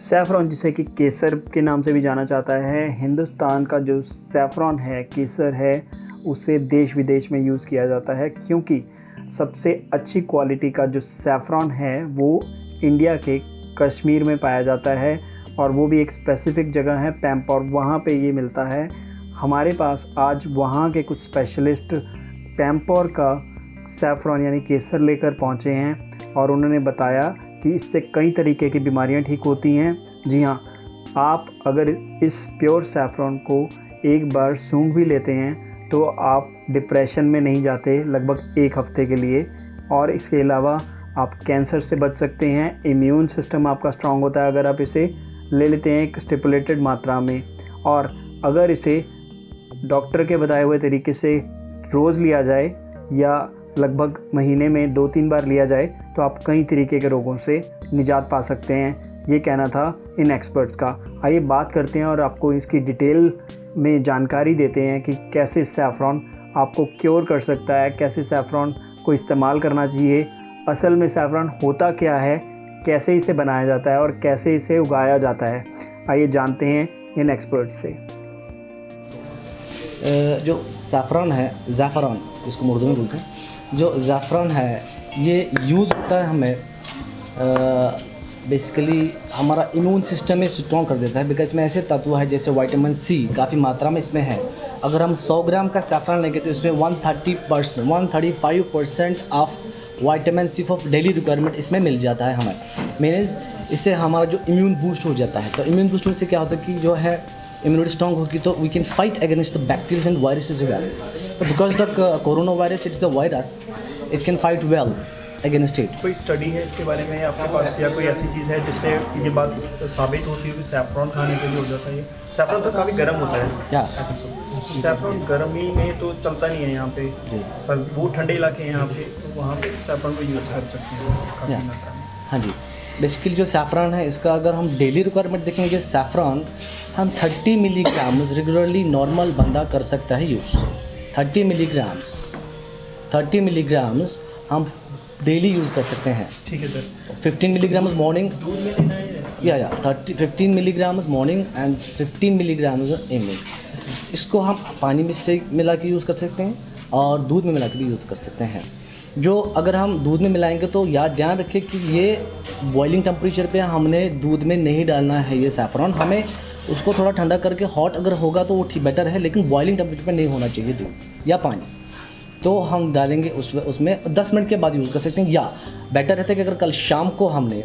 Saffron, जिसे कि केसर के नाम से भी जाना जाता है, हिंदुस्तान का जो सैफ़रॉन है, केसर है, उसे देश विदेश में यूज़ किया जाता है क्योंकि सबसे अच्छी क्वालिटी का जो सैफ़रॉन है वो इंडिया के कश्मीर में पाया जाता है और वो भी एक स्पेसिफ़िक जगह है पैम्पौर, वहाँ पे ये मिलता है। हमारे पास आज वहाँ के कुछ स्पेशलिस्ट पैम्पौर का सैफ़रॉन यानी केसर लेकर पहुँचे हैं और उन्होंने बताया कि इससे कई तरीके की बीमारियां ठीक होती हैं। जी हाँ, आप अगर इस प्योर सैफ़रॉन को एक बार सूंघ भी लेते हैं तो आप डिप्रेशन में नहीं जाते लगभग 1 हफ़्ते के लिए। और इसके अलावा आप कैंसर से बच सकते हैं। इम्यून सिस्टम आपका स्ट्रांग होता है अगर आप इसे ले लेते हैं एक स्टिपुलेटेड मात्रा में। और अगर इसे डॉक्टर के बताए हुए तरीके से रोज़ लिया जाए या लगभग महीने में 2-3 बार लिया जाए तो आप कई तरीके के रोगों से निजात पा सकते हैं। ये कहना था इन एक्सपर्ट्स का। आइए बात करते हैं और आपको इसकी डिटेल में जानकारी देते हैं कि कैसे सैफ़रॉन आपको क्योर कर सकता है, कैसे सैफ़रॉन को इस्तेमाल करना चाहिए, असल में सैफ़रॉन होता क्या है, कैसे इसे बनाया जाता है और कैसे इसे उगाया जाता है। आइए जानते हैं इन एक्सपर्ट से। जो सैफ़रॉन है, ज़ैफ़रॉन जिसको उर्दू में बोलते हैं, जो ज़ैफ़रॉन है ये यूज़ होता है हमें बेसिकली हमारा इम्यून सिस्टम में स्ट्रॉन्ग कर देता है। बिकॉज इसमें ऐसे तत्व है जैसे विटामिन सी काफ़ी मात्रा में इसमें है। अगर हम 100 ग्राम का सैफ़रॉन लेंगे तो इसमें 135% of vitamin C for daily requirement इसमें मिल जाता है हमें। मीन्स इससे हमारा जो इम्यून बूस्ट हो जाता है। तो इम्यून बूस्ट होने से क्या होता है कि जो है इम्यूनिटी स्ट्रॉन्ग होगी तो we can fight against the bacteria and viruses well. तो because the corona virus its a virus, it can fight well against it. कोई स्टडी है इसके बारे में आपके पास या कोई ऐसी चीज़ है जिससे ये बात साबित होती है कि सैफ़रॉन खाने के लिए हो जाता है? ये सैफ़रॉन तो काफ़ी गर्म होता है। या सैफ़रॉन गर्मी में तो चलता नहीं है यहाँ पे, पर वो ठंडे इलाके हैं यहाँ पे तो वहाँ पे सैफ़रॉन को यूज़ कर सकते हैं काफ़ी मात्रा में। हाँ जी, बेसिकली जो सैफ़रॉन है इसका अगर हम डेली रिक्वायरमेंट देखेंगे, सैफ़रॉन हम 30 मिलीग्राम्स रेगुलरली नॉर्मल बंदा कर सकता है यूज़। 30 मिलीग्राम्स हम डेली यूज़ कर सकते हैं। ठीक है सर। 15 मिलीग्राम्स मॉर्निंग, दूध में लेना है या 15 milligrams morning and 15 milligrams evening. इसको हम पानी में से मिला के यूज़ कर सकते हैं और दूध में मिला के भी यूज़ कर सकते हैं। जो अगर हम दूध में मिलाएंगे तो ध्यान रखें कि ये बॉइलिंग टेम्परेचर पे हमने दूध में नहीं डालना है ये सैफ़रॉन। हमें उसको थोड़ा ठंडा करके हॉट अगर होगा तो वो ठीक बेटर है, लेकिन बॉइलिंग टेम्परेचर पे नहीं होना चाहिए दूध या पानी। तो हम डालेंगे उसमें 10 मिनट के बाद यूज़ कर सकते हैं। या बेटर रहता है कि अगर कल शाम को हमने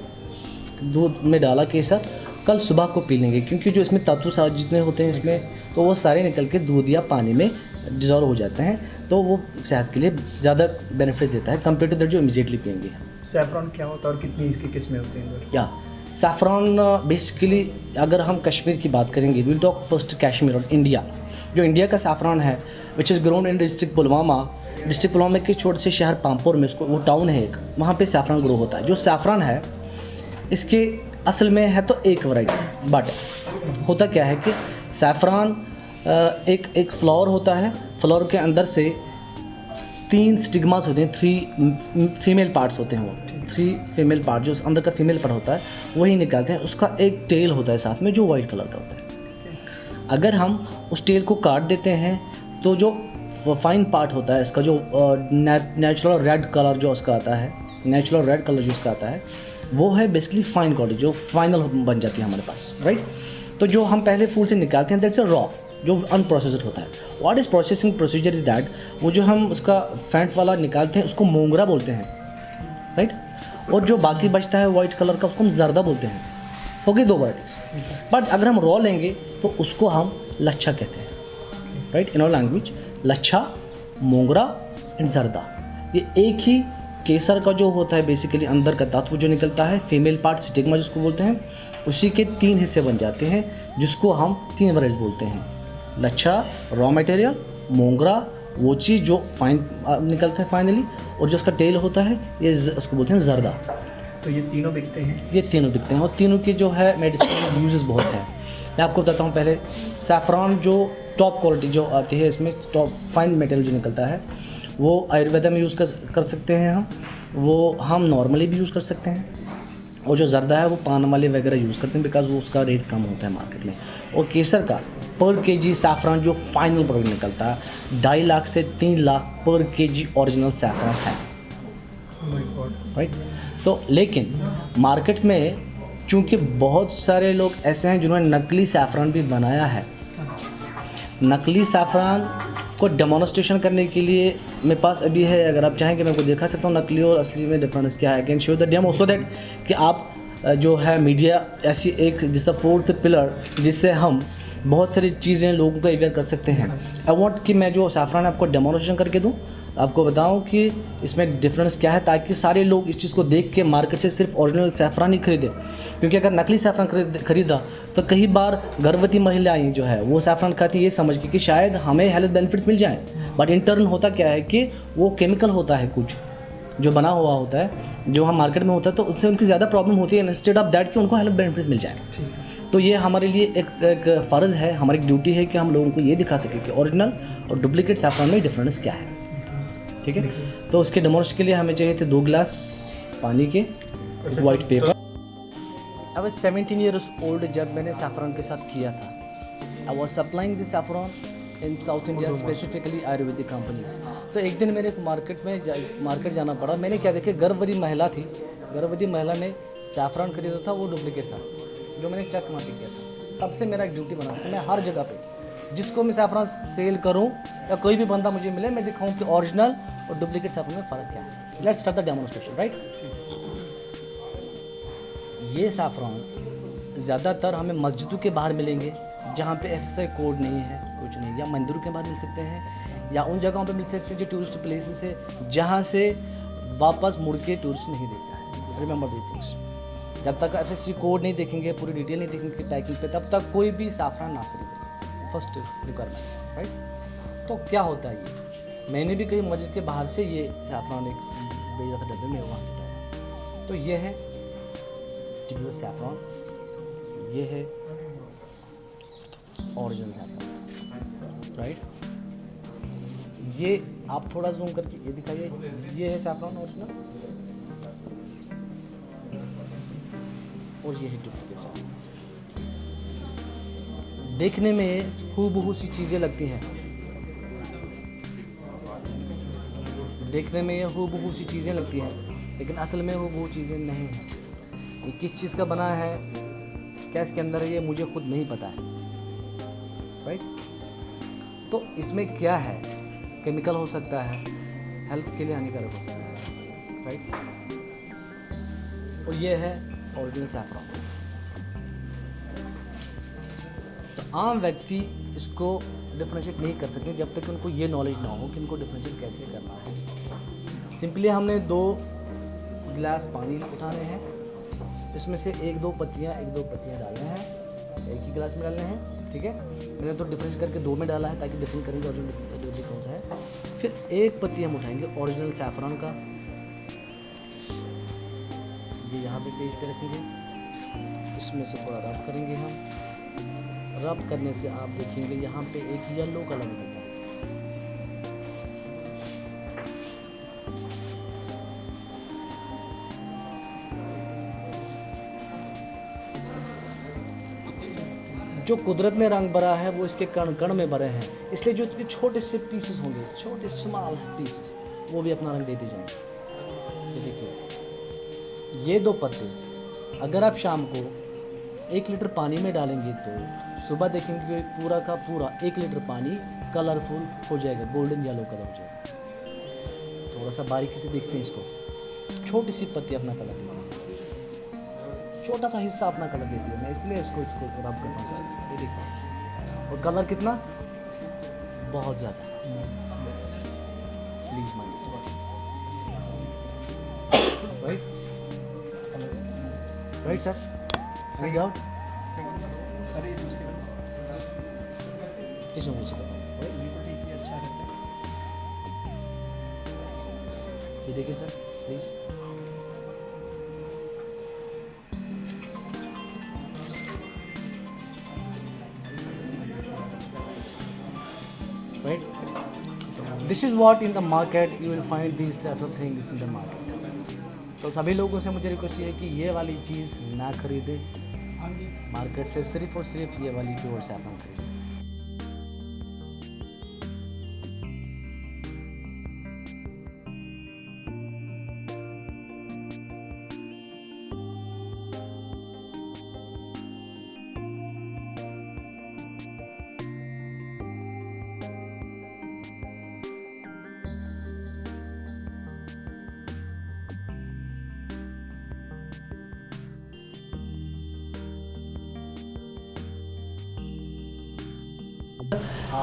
दूध में डाला केसर, कल सुबह को पी लेंगे क्योंकि जो इसमें तत्व सारे जितने होते हैं इसमें तो वो सारे निकल के दूध या पानी में डिज़ोल्व हो जाते हैं। तो वो सेहत के लिए ज़्यादा बेनिफिट देता है कंपेयर टू दैट जो इमीडिएटली पिएंगे। सैफ़रॉन क्या होता है और कितनी इसकी किस्में होती हैं? या सैफ़रॉन बेसिकली अगर हम कश्मीर की बात करेंगे, विल टॉक फर्स्ट कश्मीर और इंडिया। जो इंडिया का सैफ़रॉन है which is grown in district Pulwama के छोटे से शहर पामपुर में, उसको वो टाउन है एक, वहाँ पे सैफ़रॉन ग्रो होता है। जो सैफ़रॉन है इसके असल में है तो एक वैरायटी, बट होता क्या है कि सैफ़रॉन एक फ्लावर होता है। फ्लावर के अंदर से 3 स्टिग्मास होते हैं, 3 फीमेल पार्ट्स होते हैं। वो 3 फीमेल पार्ट जो अंदर का फीमेल पार्ट होता है वही निकालते हैं। उसका एक टेल होता है साथ में जो वाइट कलर का होता है। अगर हम उस टेल को काट देते हैं तो जो फाइन पार्ट होता है इसका, जो नेचुरल रेड कलर जो उसका आता है, नेचुरल रेड कलर जो इसका आता है वो है बेसिकली फाइन क्वालिटी जो फाइनल बन जाती है हमारे पास, राइट। तो जो हम पहले फूल से निकालते हैं दैट्स अ रॉ जो अनप्रोसेस्ड होता है। What is processing procedure is that, वो जो हम उसका फैंट वाला निकालते हैं उसको मोंगरा बोलते हैं, राइट। और जो बाकी बचता है वाइट कलर का उसको हम जर्दा बोलते हैं। हो गई 2 वैराइटीज़। बट अगर हम रॉ लेंगे तो उसको हम लच्छा कहते हैं, right. In our language lachha, mongra and zarda, ये एक ही केसर का जो होता है बेसिकली अंदर का तत्व जो निकलता है, फीमेल पार्ट स्टिग्मा जिसको बोलते हैं, उसी के 3 हिस्से बन जाते हैं जिसको हम 3 वैराइटीज बोलते हैं। लच्छा रॉ मटेरियल, मोंगरा वो चीज़ जो फाइन निकलता है फाइनली, और जो उसका टेल होता है ये उसको बोलते हैं जर्दा। तो ये तीनों बिकते हैं? ये तीनों दिखते हैं और तीनों की जो है मेडिसिन यूजेस बहुत हैं। मैं आपको बताता हूँ पहले सैफ़रॉन जो टॉप क्वालिटी जो आती है इसमें टॉप फाइन मटेरियल जो निकलता है वो आयुर्वेदा में यूज़ कर सकते हैं हम, वो हम नॉर्मली भी यूज़ कर सकते हैं और जो जर्दा है वो पान वाले वगैरह यूज़ करते हैं बिकॉज वो उसका रेट कम होता है मार्केट में। और केसर का पर केजी सैफरान जो फाइनल प्रोडक्ट निकलता है 2.5 लाख से 3 लाख पर केजी ओरिजिनल सैफरान है, राइट। तो लेकिन मार्केट में चूँकि बहुत सारे लोग ऐसे हैं जिन्होंने नकली सैफरान भी बनाया है, नकली सैफरान को डेमोन्स्ट्रेशन करने के लिए मेरे पास अभी है, अगर आप चाहें कि मैं आपको दिखा सकता हूँ नकली और असली में डिफरेंस क्या है। Can show the demo so that कि आप जो है मीडिया ऐसी एक जिस द फोर्थ पिलर जिससे हम बहुत सारी चीज़ें लोगों को अवेयर कर सकते हैं। आई वांट कि मैं जो सैफरान आपको डेमोन्स्ट्रेशन करके दूँ, आपको बताऊं कि इसमें डिफरेंस क्या है, ताकि सारे लोग इस चीज़ को देख के मार्केट से सिर्फ ओरिजिनल सैफरान ही खरीदें। क्योंकि अगर नकली सैफरान खरीदा तो कई बार गर्भवती महिलाएं जो है वो सैफरान खाती ये समझ के कि शायद हमें हेल्थ बेनिफिट्स मिल जाएं, बट इंटर्न होता क्या है कि वो केमिकल होता है कुछ जो बना हुआ होता है जो हम मार्केट में होता है, तो उससे उनकी ज़्यादा प्रॉब्लम होती है इंस्टेड ऑफ दैट कि उनको हेल्थ बेनिफिट्स मिल जाए। तो ये हमारे लिए एक फ़र्ज़ है, हमारी ड्यूटी है कि हम लोगों को ये दिखा सकें कि ओरिजिनल और डुप्लीकेट सैफरान में डिफरेंस क्या है, ठीक है। तो उसके डेमोन्स्ट्रेशन के लिए हमें चाहिए थे 2 गिलास पानी के white paper. I was 17 years old जब मैंने सैफरान के साथ किया था। I was supplying this saffron in south India specifically Ayurvedic companies. तो एक दिन मेरे मार्केट जाना पड़ा। मैंने क्या देखा, गर्भवती महिला थी, गर्भवती महिला ने सैफरान खरीदा था, वो डुप्लीकेट था जो मैंने चेक मार के किया था। तब से मेरा एक ड्यूटी बना था, मैं हर जगह पे जिसको मैं सैफरान सेल करूं या कोई भी बंदा मुझे मिले, मैं दिखाऊं कि ओरिजिनल और डुप्लीकेट सैफरान में फ़र्क क्या है। Let's start the demonstration, right. ये सैफरान ज़्यादातर हमें मस्जिदों के बाहर मिलेंगे जहाँ पे FSI कोड नहीं है, कुछ नहीं, या मंदिरों के बाहर मिल सकते हैं, या उन जगहों पे मिल सकते हैं जो टूरिस्ट प्लेसेस है जहाँ से वापस मुड़ के टूरिस्ट नहीं देखता है। Remember this things. जब तक FSI कोड नहीं देखेंगे, पूरी डिटेल नहीं देखेंगे पैकिंग पे, तब तक कोई भी सैफरान ना खरीदे। First requirement, right. तो क्या होता है ये, मैंने भी कहीं मस्जिद के बाहर से ये सैफरान एक भेजा था डब्बे में, वहाँ से लाया। तो ये है टिब्यूलर सैफरान, ये है ओरिजिनल सैफरान, राइट। ये आप थोड़ा जूम करके ये दिखाइए, ये है सैफरान ओरिजिनल और ये है डुप्लीकेट सैफरान। देखने में हूबहू सी चीज़ें लगती हैं, देखने में ये हूबहू सी चीज़ें लगती हैं, लेकिन असल में हूबहू चीज़ें नहीं हैं। ये किस चीज़ का बना है, क्या इसके अंदर है, ये मुझे खुद नहीं पता है, राइट। तो इसमें क्या है, केमिकल हो सकता है, हेल्थ के लिए हानिकारक हो सकता है, राइट। और ये है ओरिजिनल सैफरान। तो आम व्यक्ति इसको डिफरेंशिएट नहीं कर सकते जब तक उनको ये नॉलेज ना हो कि इनको डिफरेंशिएट कैसे करना है। सिंपली हमने 2 गिलास पानी उठाने हैं, इसमें से 1-2 पत्तियाँ डालने हैं, एक ही गिलास में डालने हैं, ठीक है। मैंने तो डिफरेंस करके 2 में डाला है ताकि डिफरेंस करेंगे ओरिजिनल कौन सा है। फिर 1 पत्ती हम उठाएंगे ओरिजिनल सैफरान का, ये यहाँ पे पेज पे रखेंगे, इसमें से थोड़ा रब करेंगे हम। रब करने से आप देखेंगे यहाँ पे एक येलो कलर निकलता है, जो कुदरत ने रंग भरा है वो इसके कण कण में भरे हैं, इसलिए जो इसके छोटे से पीसेस होंगे, छोटे स्मॉल पीसेस, वो भी अपना रंग देते जाएंगे। ये देखिए, ये 2 पत्ते अगर आप शाम को 1 लीटर पानी में डालेंगे तो सुबह देखेंगे पूरा का पूरा 1 लीटर पानी कलरफुल हो जाएगा, गोल्डन येलो कलर हो जाएगा। थोड़ा सा बारीकी से देखते हैं इसको, छोटी सी पत्ती अपना कलर देती है, छोटा सा हिस्सा अपना कलर देती है। मैं इसलिए इसको रब करता हूँ, ये देखो, और कलर कितना, बहुत ज़्यादा। Please mind, right right sir, any doubt? इस उम्र से ये देखिए sir, please. Right? This is what in the market you will find these type of things in the market. तो सभी लोगों से मुझे रिक्वेस्ट ये है कि ये वाली चीज़ ना खरीदे, हाँ जी। मार्केट से सिर्फ और सिर्फ ये वाली प्योर सैफरन खरीदें।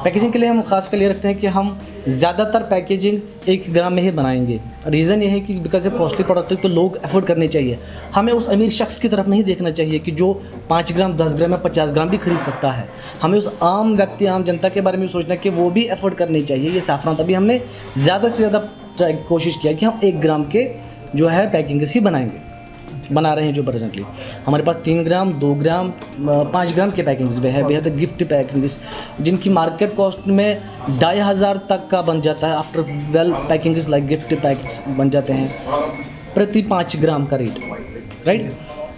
पैकेजिंग के लिए हम खास कर लिए रखते हैं कि हम ज़्यादातर पैकेजिंग 1 ग्राम में ही बनाएंगे। रीज़न ये है कि बिकॉज ये कॉस्टली प्रोडक्ट है तो लोग अफोर्ड करने चाहिए। हमें उस अमीर शख्स की तरफ नहीं देखना चाहिए कि जो 5 ग्राम 10 ग्राम या 50 ग्राम भी खरीद सकता है। हमें उस आम व्यक्ति आम जनता के बारे में सोचना कि वो भी अफोर्ड करनी चाहिए ये सैफरन। तभी हमने ज़्यादा से ज़्यादा कोशिश किया कि हम 1 ग्राम के जो है पैकिंग्स ही बना रहे हैं। जो प्रेजेंटली हमारे पास 3 ग्राम 2 ग्राम 5 ग्राम के पैकिंग्स भी है। बेहद गिफ्ट पैकिंग्स जिनकी मार्केट कॉस्ट में 2500 तक का बन जाता है। After well packings like gift PACS बन जाते हैं प्रति 5 ग्राम का रेट, राइट।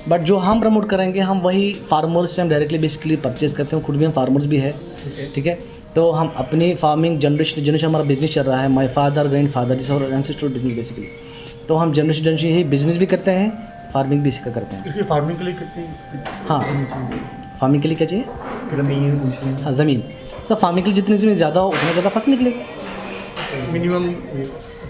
बट जो हम प्रमोट करेंगे हम वही फार्मर्स से हम डायरेक्टली बेसिकली परचेज करते हैं। खुद भी हम फार्मर्स भी है, ठीक है। तो हम अपनी फार्मिंग जनरेशन हमारा बिजनेस चल रहा है। My father grand father this और एंसेस्ट्रल बिजनेस बेसिकली। तो हम जनरेशन यही बिजनेस भी करते हैं, फार्मिंग भी इसका करते हैं। फार्मिंग के लिए कितनी? हाँ, फार्मिंग के लिए क्या चाहिए? ज़मीन। हाँ, ज़मीन। सर फार्मिंग के लिए जितनी ज़मीन ज़्यादा हो उतना ज़्यादा फसल निकलेगा। Minimum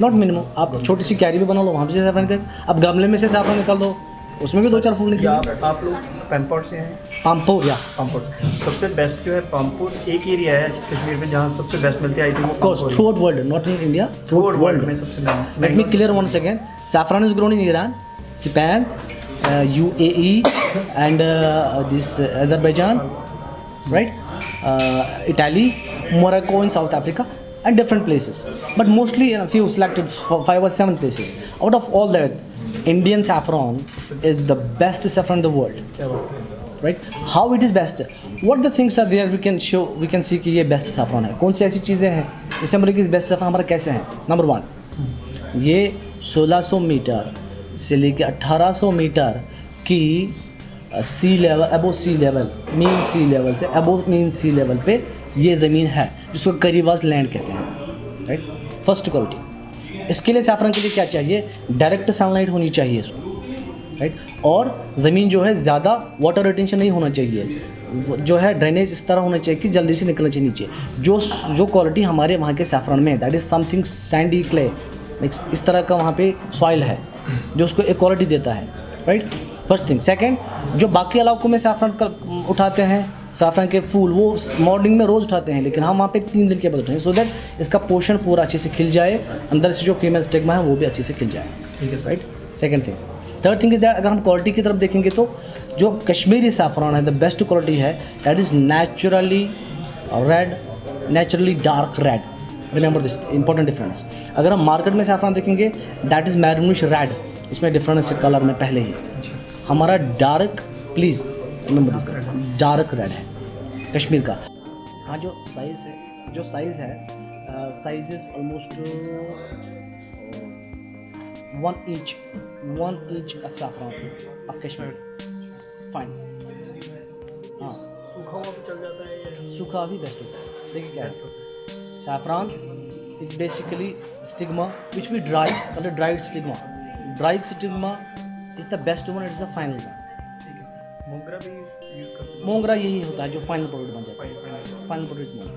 not minimum. आप छोटी सी क्यारी भी बना लो, वहाँ पे से सैफरन निकल। अब गमले में से सैफरन निकाल दो, उसमें भी 2-4 फूल निकले। आप लोग पैम्पोर से हैं? पामपोर या पामपोर सबसे बेस्ट जो है पामपोर एक एरिया है कश्मीर में जहाँ सबसे बेस्ट मिलती है। I think of course throughout world, not in India, throughout world world में सबसे best. Let me clear once again, saffron is grown in Iran, Japan, UAE and this Azerbaijan, right? Italy, Morocco in South Africa and different places, but mostly in a few selected 5 or 7 places. Out of all that, Indian saffron is the best saffron in the world, right? How it is best? What the things are there we can show, we can see कि ये best saffron है। कौन सी ऐसी चीज़ें हैं जैसे हम बोले कि बेस्ट saffron हमारा कैसे है? नंबर 1, ये 1600 मीटर से लेके 1800 मीटर की सी लेवल अबो सी लेवल मीन सी लेवल से अबो मीन सी लेवल पे ये ज़मीन है जिसको करीवास लैंड कहते हैं, राइट। First quality. इसके लिए सैफरन के लिए क्या चाहिए? डायरेक्ट सनलाइट होनी चाहिए, राइट। और ज़मीन जो है ज़्यादा वाटर रिटेंशन नहीं होना चाहिए, जो है ड्रेनेज इस तरह होना चाहिए कि जल्दी से निकलना चाहिए नीचे। जो क्वालिटी हमारे वहाँ के सैफरन में है that is something Sandy clay, इस तरह का वहाँ पे सॉइल है जो उसको एक क्वालिटी देता है, राइट। First thing. सेकंड, जो बाकी इलाकों में सैफरन उठाते हैं सैफरन के फूल वो मॉर्निंग में रोज़ उठाते हैं, लेकिन हम वहाँ पे 3 दिन के बाद उठाएंगे सो दैट इसका पोषण पूरा अच्छे से खिल जाए, अंदर से जो फीमेल स्टिग्मा है वो भी अच्छे से खिल जाए, ठीक है, right. Second thing. Third thing is that अगर हम क्वालिटी की तरफ देखेंगे तो जो कश्मीरी सैफरन है द बेस्ट क्वालिटी है that is naturally red, naturally dark red. Remember this important difference. अगर हम मार्केट में सैफरन देखेंगे दैट इज़ मैरूनिश रेड, इसमें डिफरेंस है कलर में पहले ही। हमारा dark, please remember this, dark red है कश्मीर का। हाँ, जो साइज़ है size is almost 1 inch of saffron of Kashmir, fine. हाँ, सूखा हुआ भी चल जाता है, सूखा भी बेस्ट होता है। देखिए क्या है saffron is basically stigma which we dry, called a dried stigma. Dried stigma is the best one, it is the final one. मोगरा भी यूज कर सकते हैं। मोगरा यही होता है जो फाइनल प्रोडक्ट बन जाता है, फाइनल प्रोडक्ट मोगरा।